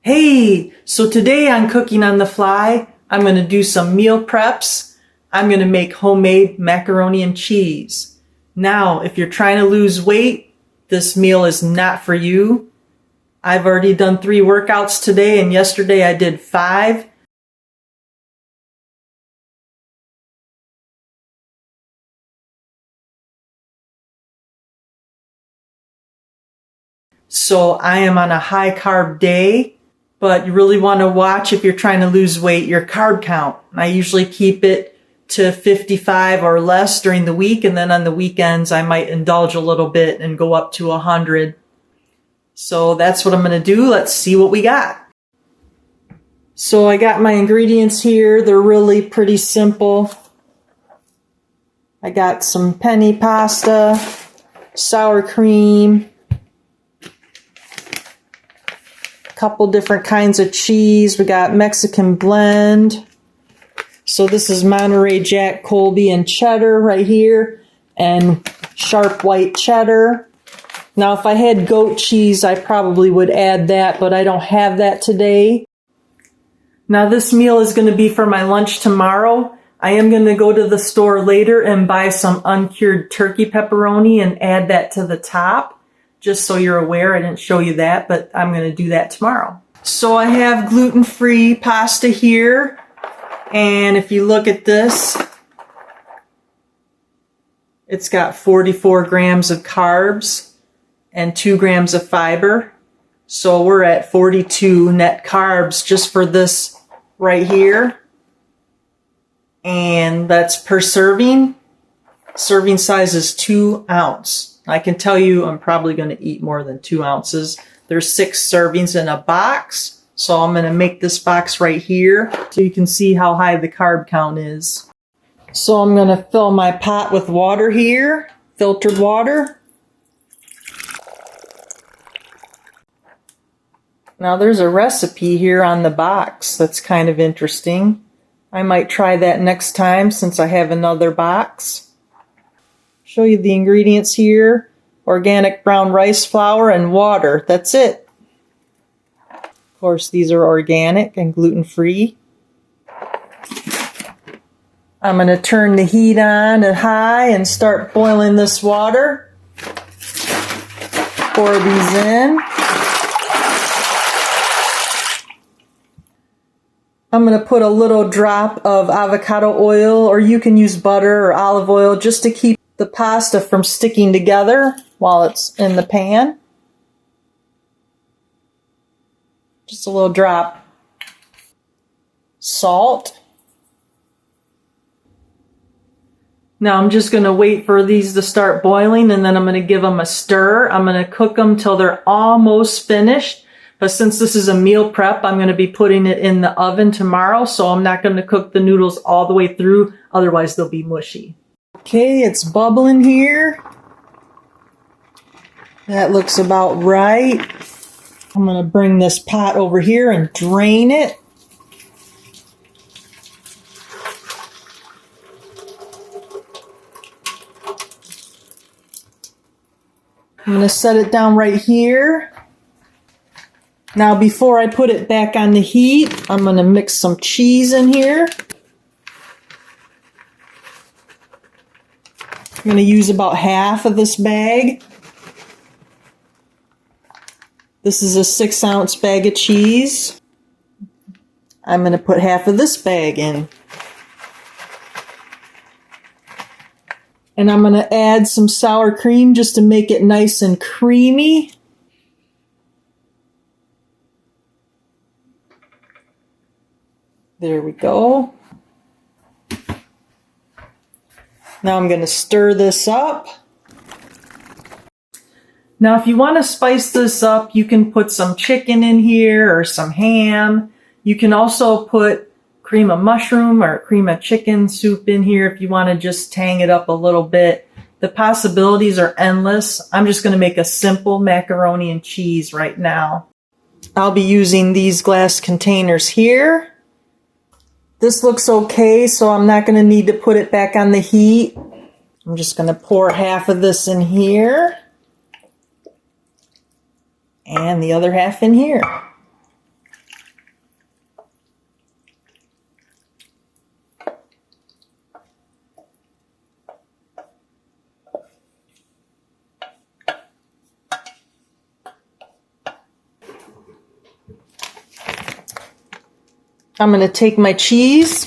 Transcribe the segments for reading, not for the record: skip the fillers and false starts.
Hey, so today on Cooking on the Fly, I'm going to do some meal preps. I'm going to make homemade macaroni and cheese. Now, if you're trying to lose weight, this meal is not for you. I've already done 3 workouts today, and yesterday I did 5. So I am on a high carb day. But you really want to watch, if you're trying to lose weight, your carb count. I usually keep it to 55 or less during the week, and then on the weekends I might indulge a little bit and go up to 100. So that's what I'm going to do. Let's see what we got. So I got my ingredients here. They're really pretty simple. I got some penne pasta, sour cream, couple different kinds of cheese. We got Mexican blend. So this is Monterey Jack, Colby, and cheddar right here, and sharp white cheddar. Now if I had goat cheese, I probably would add that, but I don't have that today. Now this meal is going to be for my lunch tomorrow. I am going to go to the store later and buy some uncured turkey pepperoni and add that to the top. Just so you're aware, I didn't show you that, but I'm going to do that tomorrow. So I have gluten-free pasta here, and if you look at this, it's got 44 grams of carbs and 2 grams of fiber. So we're at 42 net carbs just for this right here. And that's per serving. Serving size is 2 ounces. I can tell you I'm probably going to eat more than 2 ounces. There's 6 servings in a box. So I'm going to make this box right here so you can see how high the carb count is. So I'm going to fill my pot with water here, filtered water. Now there's a recipe here on the box that's kind of interesting. I might try that next time since I have another box. Show you the ingredients here. Organic brown rice flour and water. That's it. Of course, these are organic and gluten-free. I'm going to turn the heat on at high and start boiling this water. Pour these in. I'm going to put a little drop of avocado oil, or you can use butter or olive oil just to keep the pasta from sticking together while it's in the pan. Just a little drop. Salt. Now I'm just going to wait for these to start boiling, and then I'm going to give them a stir. I'm going to cook them till they're almost finished. But since this is a meal prep, I'm going to be putting it in the oven tomorrow, so I'm not going to cook the noodles all the way through, otherwise they'll be mushy. Okay, it's bubbling here. That looks about right. I'm going to bring this pot over here and drain it. I'm going to set it down right here. Now before I put it back on the heat, I'm going to mix some cheese in here. I'm going to use about half of this bag. This is a 6-ounce bag of cheese. I'm going to put half of this bag in. And I'm going to add some sour cream just to make it nice and creamy. There we go. Now I'm going to stir this up. Now if you want to spice this up, you can put some chicken in here or some ham. You can also put cream of mushroom or cream of chicken soup in here if you want to just tang it up a little bit. The possibilities are endless. I'm just going to make a simple macaroni and cheese right now. I'll be using these glass containers here. This looks okay, so I'm not going to need to put it back on the heat. I'm just going to pour half of this in here and the other half in here. I'm going to take my cheese.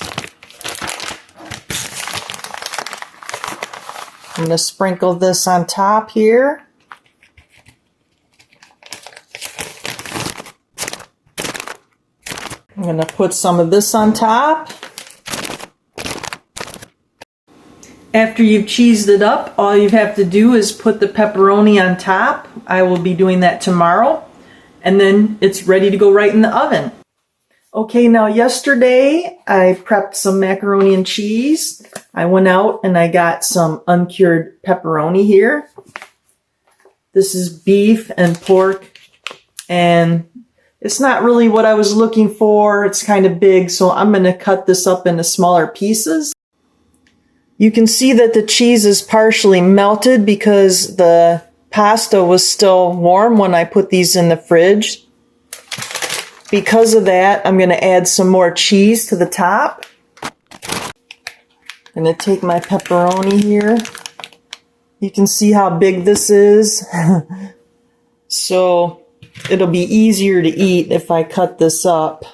I'm going to sprinkle this on top here. I'm going to put some of this on top. After you've cheesed it up, all you have to do is put the pepperoni on top. I will be doing that tomorrow. And then it's ready to go right in the oven. Okay, now yesterday I prepped some macaroni and cheese. I went out and I got some uncured pepperoni here. This is beef and pork, and it's not really what I was looking for. It's kind of big, so I'm going to cut this up into smaller pieces. You can see that the cheese is partially melted because the pasta was still warm when I put these in the fridge. Because of that, I'm going to add some more cheese to the top. I'm going to take my pepperoni here. You can see how big this is. So it'll be easier to eat if I cut this up.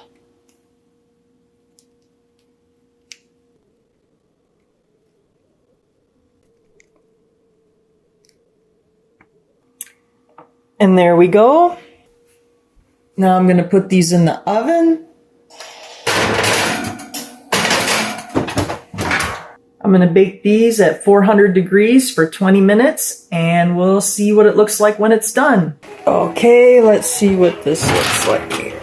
And there we go. Now I'm going to put these in the oven. I'm going to bake these at 400 degrees for 20 minutes, and we'll see what it looks like when it's done. Okay, let's see what this looks like here.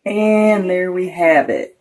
And there we have it.